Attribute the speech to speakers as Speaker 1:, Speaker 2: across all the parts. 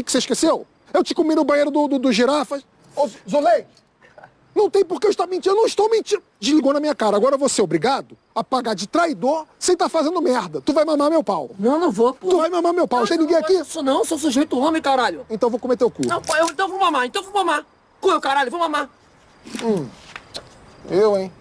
Speaker 1: que você esqueceu? Eu te comi no banheiro do girafas. Ô, Zolei, não tem por que eu estar mentindo, eu não estou mentindo. Desligou na minha cara, agora você é obrigado a pagar de traidor sem estar fazendo merda. Tu vai mamar meu pau.
Speaker 2: Não vou, pô.
Speaker 1: Tu vai mamar meu pau, tem ninguém aqui?
Speaker 2: Isso não, sou sujeito homem, caralho.
Speaker 1: Então eu vou comer teu cu.
Speaker 2: Não, pô, então vou mamar. Cu, caralho, vou mamar.
Speaker 1: Eu, hein?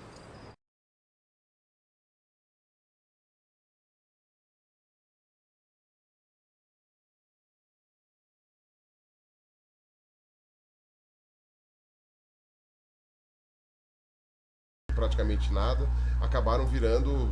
Speaker 3: Praticamente nada, acabaram virando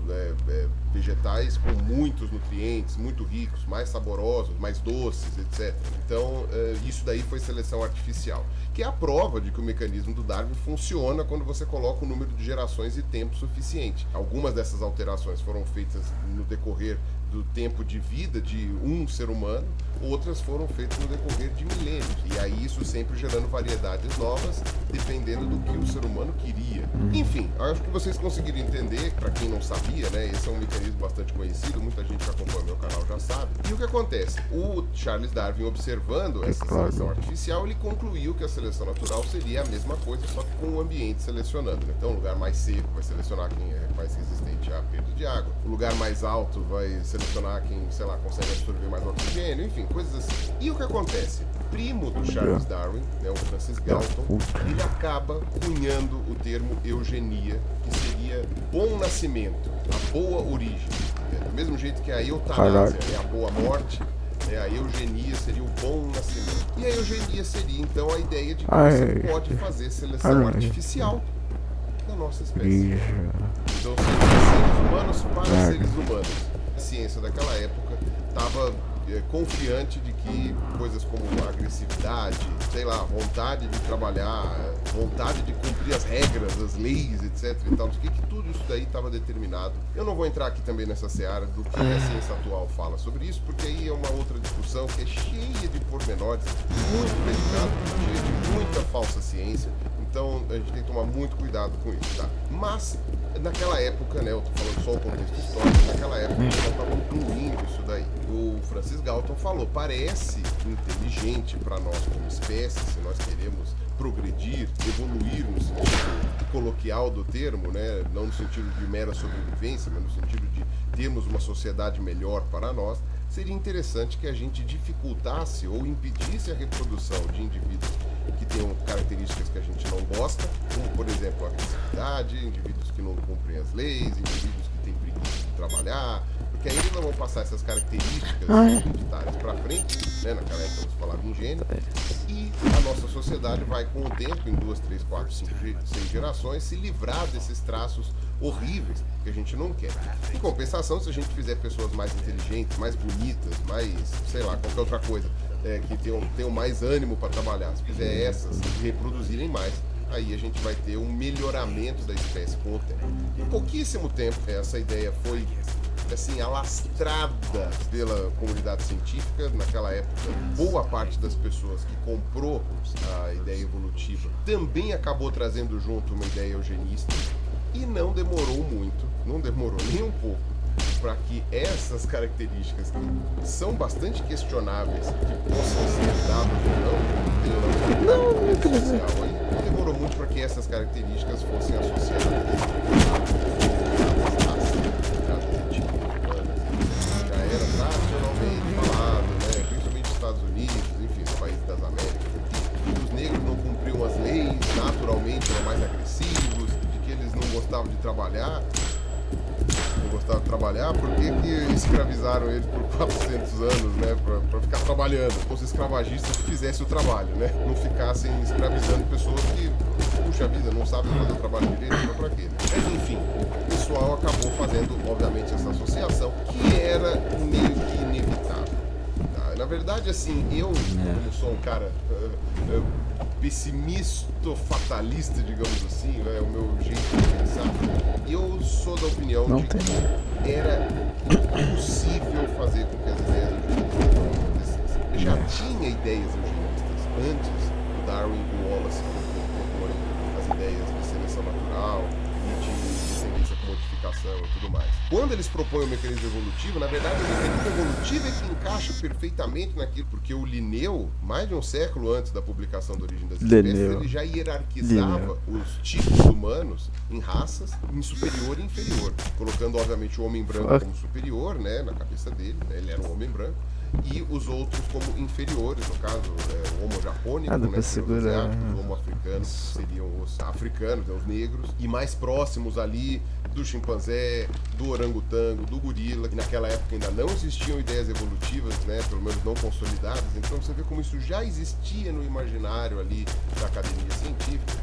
Speaker 3: vegetais com muitos nutrientes, muito ricos, mais saborosos, mais doces, etc. Então, isso daí foi seleção artificial, que é a prova de que o mecanismo do Darwin funciona quando você coloca o número de gerações e tempo suficiente. Algumas dessas alterações foram feitas no decorrer do tempo de vida de um ser humano, outras foram feitas no decorrer de milênios. E aí isso sempre gerando variedades novas, dependendo do que o ser humano queria. Enfim, acho que vocês conseguiram entender, para quem não sabia, né? Esse é um mecanismo bastante conhecido, muita gente que acompanha meu canal já sabe. E o que acontece? O Charles Darwin, observando essa seleção artificial, ele concluiu que a seleção natural seria a mesma coisa, só que com o ambiente selecionando, né? Então, um lugar mais seco vai selecionar quem é mais resistente à perda de água. O lugar mais alto vai selecionar quem, sei lá, consegue absorver mais oxigênio, enfim, coisas assim. E o que acontece? O primo do Charles Darwin, né, o Francis Galton, ele acaba cunhando o termo eugenia, que seria bom nascimento, a boa origem. Né? Do mesmo jeito que a eutanásia é a boa morte, né, a eugenia seria o bom nascimento. E a eugenia seria, então, a ideia de que você pode fazer seleção artificial da nossa espécie. Então, seres humanos para seres humanos. A ciência daquela época estava confiante de que coisas como agressividade, sei lá, vontade de trabalhar, vontade de cumprir as regras, as leis, etc e tal, de que tudo isso daí estava determinado. Eu não vou entrar aqui também nessa seara do que a ciência atual fala sobre isso, porque aí é uma outra discussão que é cheia de pormenores, muito delicada, cheia de muita falsa ciência. Então a gente tem que tomar muito cuidado com isso, tá? Mas naquela época, né, eu tô falando só o contexto histórico, naquela época eles já estavam incluindo isso daí. O Francis Galton falou, parece inteligente para nós como espécie, se nós queremos progredir, evoluir no sentido coloquial do termo, né, não no sentido de mera sobrevivência, mas no sentido de termos uma sociedade melhor para nós, seria interessante que a gente dificultasse ou impedisse a reprodução de indivíduos que tenham características que a gente não gosta, como, por exemplo, a agressividade, indivíduos que não cumprem as leis, indivíduos que têm preguiça de trabalhar, porque aí eles não vão passar essas características identitárias para frente, né? Naquela época se falava em gênero, e a nossa sociedade vai, com o tempo, em 2, 3, 4, 5, 6 gerações, se livrar desses traços horríveis que a gente não quer. Em compensação, se a gente fizer pessoas mais inteligentes, mais bonitas, mais, sei lá, qualquer outra coisa, que tenham mais ânimo para trabalhar, se fizer essas reproduzirem mais, aí a gente vai ter um melhoramento da espécie com o tempo. Em pouquíssimo tempo, essa ideia foi assim, alastrada pela comunidade científica. Naquela época, boa parte das pessoas que comprou a ideia evolutiva também acabou trazendo junto uma ideia eugenista, e não demorou muito, não demorou nem um pouco, para que essas características, que são bastante questionáveis, que possam ser dadas ou não, social, aí, não demorou muito para que essas características fossem associadas já era tradicionalmente falado, né, principalmente nos Estados Unidos, enfim, nos países das Américas, que os negros não cumpriam as leis, naturalmente eram mais agressivos, de que eles não gostavam de trabalhar. Por que escravizaram eles por 400 anos, né, pra ficar trabalhando? Os escravagistas que fizessem o trabalho, né, não ficassem escravizando pessoas que, puxa vida, não sabem fazer o trabalho direito, então pra quê? Né? Mas enfim, o pessoal acabou fazendo, obviamente, essa associação, que era meio que inevitável. Tá? Na verdade, assim, eu, como sou um cara pessimista-fatalista, digamos assim, é o meu jeito de pensar, eu sou da opinião de que era impossível fazer com que as ideias eugenistas acontecessem. Já tinha ideias eugenistas antes do Darwin e do Wallace proporem as ideias de seleção natural, permite sequência com modificação e tudo mais. Quando eles propõem o mecanismo evolutivo, na verdade o mecanismo evolutivo é que encaixa perfeitamente naquilo, porque o Linneu, mais de um século antes da publicação da Origem das Espécies, ele já hierarquizava os tipos humanos em raças, em superior e inferior, colocando obviamente o homem branco como superior, né, na cabeça dele, né, ele era um homem branco, e os outros como inferiores, no caso, o homo japônico, né, os homo africanos seriam os africanos, né, os negros, e mais próximos ali do chimpanzé, do orangotango, do gorila, que naquela época ainda não existiam ideias evolutivas, né, pelo menos não consolidadas, então você vê como isso já existia no imaginário ali da academia científica,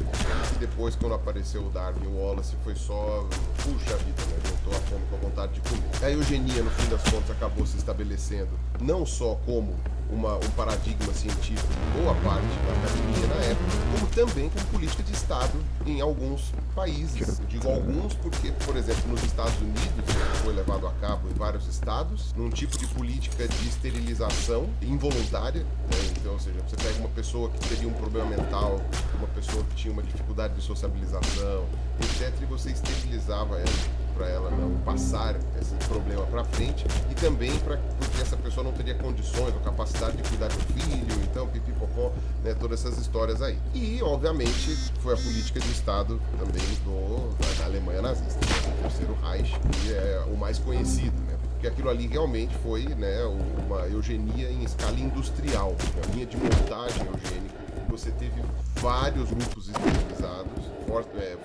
Speaker 3: e depois, quando apareceu o Darwin e o Wallace, foi só, puxa vida, né, juntou a fome com a vontade de comer. A eugenia, no fim das contas, acabou se estabelecendo não só como um paradigma científico de boa parte da academia na época, como também como política de Estado em alguns países. Eu digo alguns porque, por exemplo, nos Estados Unidos, foi levado a cabo em vários estados, num tipo de política de esterilização involuntária, né? Então, ou seja, você pega uma pessoa que teria um problema mental, uma pessoa que tinha uma dificuldade de sociabilização, etc., e você esterilizava ela, para ela não passar esse problema para frente, e também porque essa pessoa não teria condições ou capacidade de cuidar do filho, então pipipopó, né, todas essas histórias aí. E, obviamente, foi a política de Estado também da Alemanha nazista, o Terceiro Reich, que é o mais conhecido, né? Porque aquilo ali realmente foi, né, uma eugenia em escala industrial, uma linha de montagem eugênica. Você teve vários grupos esterilizados,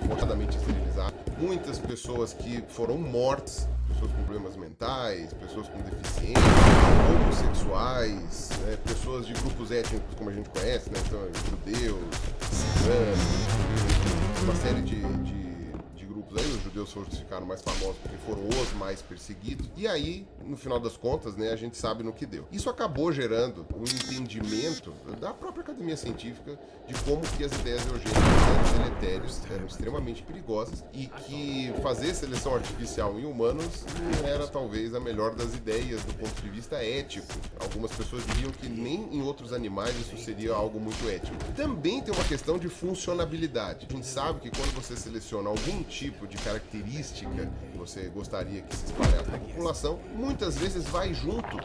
Speaker 3: forçadamente esterilizados, muitas pessoas que foram mortas, pessoas com problemas mentais, pessoas com deficiência, homossexuais, né, pessoas de grupos étnicos como a gente conhece, né, então judeus, ciganos, uma série de grupos aí. Os judeus ficaram mais famosos porque foram os mais perseguidos, e aí, no final das contas, né, a gente sabe no que deu. Isso acabou gerando um entendimento da própria academia científica de como que as ideias eugênicas eram deletérias, eram extremamente perigosas, e que fazer seleção artificial em humanos não era talvez a melhor das ideias do ponto de vista ético. Algumas pessoas diriam que nem em outros animais isso seria algo muito ético. Também tem uma questão de funcionabilidade. A gente sabe que quando você seleciona algum tipo de característica que você gostaria que se espalhasse na população, muitas vezes vai junto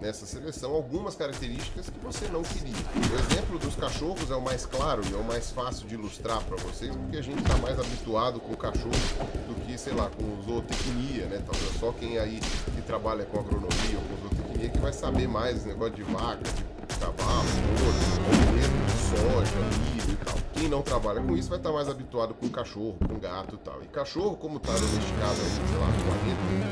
Speaker 3: nessa seleção algumas características que você não queria. O exemplo dos cachorros é o mais claro e é o mais fácil de ilustrar para vocês, porque a gente está mais habituado com o cachorro do que, sei lá, com zootecnia, né? Talvez só quem aí que trabalha com agronomia ou com zootecnia que vai saber mais esse negócio de vaca, de cavalo, porco, mesmo soja, milho e tal. Quem não trabalha com isso vai estar mais habituado com cachorro, com gato e tal. E cachorro, como está domesticado aí, sei lá,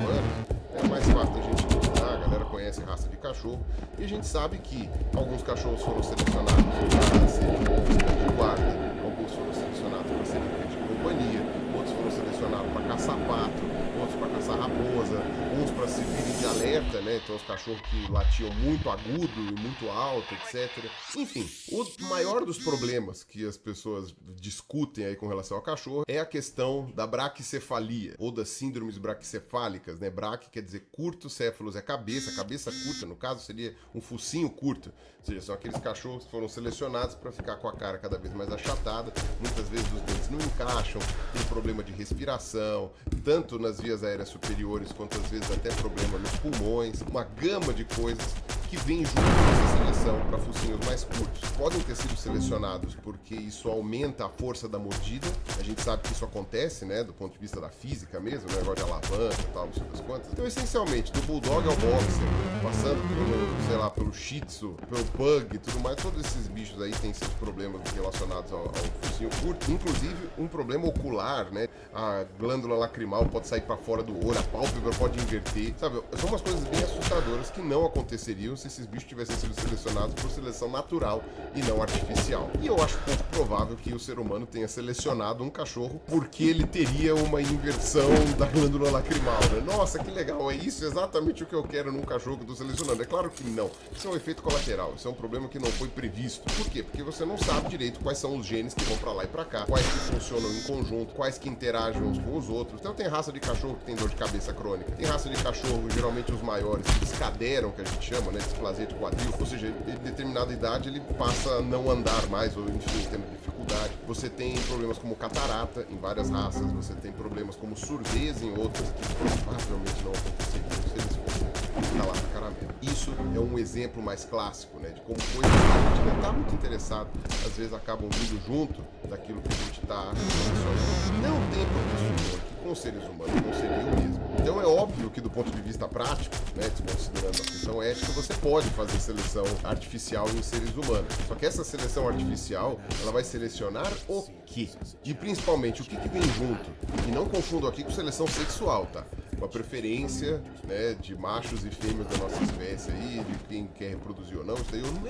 Speaker 3: 40 anos, é mais fácil da gente identificar, a galera conhece raça de cachorro, e a gente sabe que alguns cachorros foram selecionados para serem cães de guarda, alguns foram selecionados para serem cães de companhia, outros foram selecionados para caçar pato, outros para caçar raposa, uns para servirem de alerta, né? Então os cachorros que latiam muito agudo e muito alto, etc. Enfim, o maior dos problemas que as pessoas discutem aí com relação ao cachorro é a questão da braquicefalia, ou das síndromes braquicefálicas, né? Braque quer dizer curto, céfalos é cabeça curta, no caso seria um focinho curto, ou seja, são aqueles cachorros que foram selecionados para ficar com a cara cada vez mais achatada, muitas vezes os dentes não encaixam, tem problema de respiração, tanto nas vias aéreas superiores quanto às vezes até problema nos pulmões, uma gama de coisas que vem junto dessa seleção para focinhos mais curtos. Podem ter sido selecionados porque isso aumenta a força da mordida, a gente sabe que isso acontece, né, do ponto de vista da física mesmo, né, negócio de alavanca e tal, não sei das quantas. Então, essencialmente, do bulldog ao boxer, passando pelo, sei lá, pelo shih tzu, pelo pug e tudo mais, todos esses bichos aí têm seus problemas relacionados ao focinho curto, inclusive um problema ocular, né, a glândula lacrimal pode sair para fora do olho, a pálpebra pode inverter, sabe? São umas coisas bem assustadoras que não aconteceriam se esses bichos tivessem sido selecionados por seleção natural e não artificial. E eu acho pouco provável que o ser humano tenha selecionado um cachorro porque ele teria uma inversão da glândula lacrimal, né? Nossa, que legal, é isso exatamente o que eu quero num cachorro que eu tô selecionando. É claro que não. Isso é um efeito colateral, isso é um problema que não foi previsto. Por quê? Porque você não sabe direito quais são os genes que vão pra lá e pra cá, quais que funcionam em conjunto, quais que interagem uns com os outros. Então tem raça de cachorro que tem dor de cabeça crônica, tem raça de cachorro, geralmente os maiores, que escaderam, que a gente chama, né, displasia de quadril, ou seja, em determinada idade ele passa a não andar mais, ou enfim, tendo dificuldade dificuldade. Você tem problemas como catarata em várias raças, você tem problemas como surdez em outras, que provavelmente não aconteceriam se eles fossem da lata caramelo. Isso é um exemplo mais clássico, né, de como coisas que a gente não está muito interessado, às vezes acabam vindo junto daquilo que a gente está relacionando. Não tem professor que com seres humanos não seria o mesmo. Então é óbvio que do ponto de vista prático, né, desconsiderando a questão ética, você pode fazer seleção artificial em seres humanos. Só que essa seleção artificial, ela vai selecionar o quê? E principalmente o que vem junto. E não confundo aqui com seleção sexual, tá? Com a preferência, né, de machos e fêmeas da nossa espécie aí, de quem quer reproduzir ou não. Isso daí eu não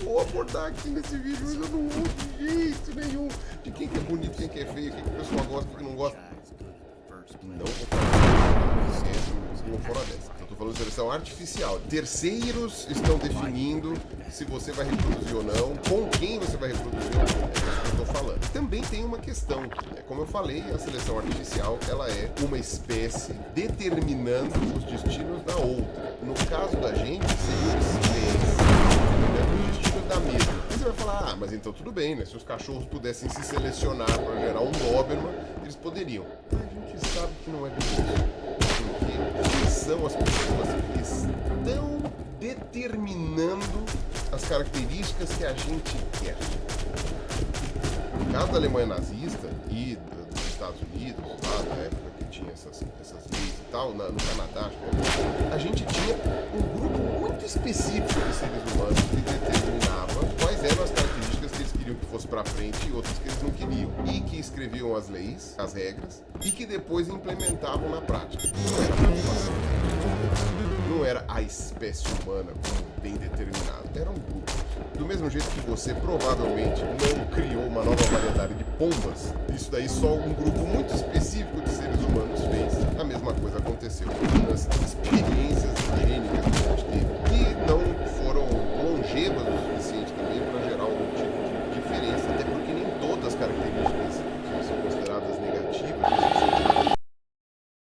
Speaker 3: vou abordar aqui nesse vídeo, mas eu não vou de jeito nenhum. De quem que é bonito, quem que é feio, quem que o pessoal gosta, quem que não gosta. Não vou falar uma fora dessa. Eu tô falando de seleção artificial. Terceiros estão definindo se você vai reproduzir ou não, com quem você vai reproduzir ou não. É isso que eu tô falando. Também tem uma questão. Como eu falei, a seleção artificial, ela é uma espécie determinando os destinos da outra. No caso da gente, seria uma espécie determinando os destinos da mesma. Você vai falar, mas então tudo bem, né? Se os cachorros pudessem se selecionar para gerar um Doberman, eles poderiam. A gente sabe que não é bem isso. Porque são as pessoas que estão determinando as características que a gente quer. No caso da Alemanha nazista e dos Estados Unidos, lá na época que tinha essas leis e tal, no Canadá, a gente tinha um grupo muito específico de seres humanos que determinava quais eram as características que eles queriam que fosse pra frente e outras que eles não queriam. E que escreviam as leis, as regras, e que depois implementavam na prática. Não era a população, não era a espécie humana como bem determinado, eram grupos. Do mesmo jeito que você provavelmente não criou uma nova variedade de pombas, isso daí só um grupo muito específico de seres humanos fez. Da mesma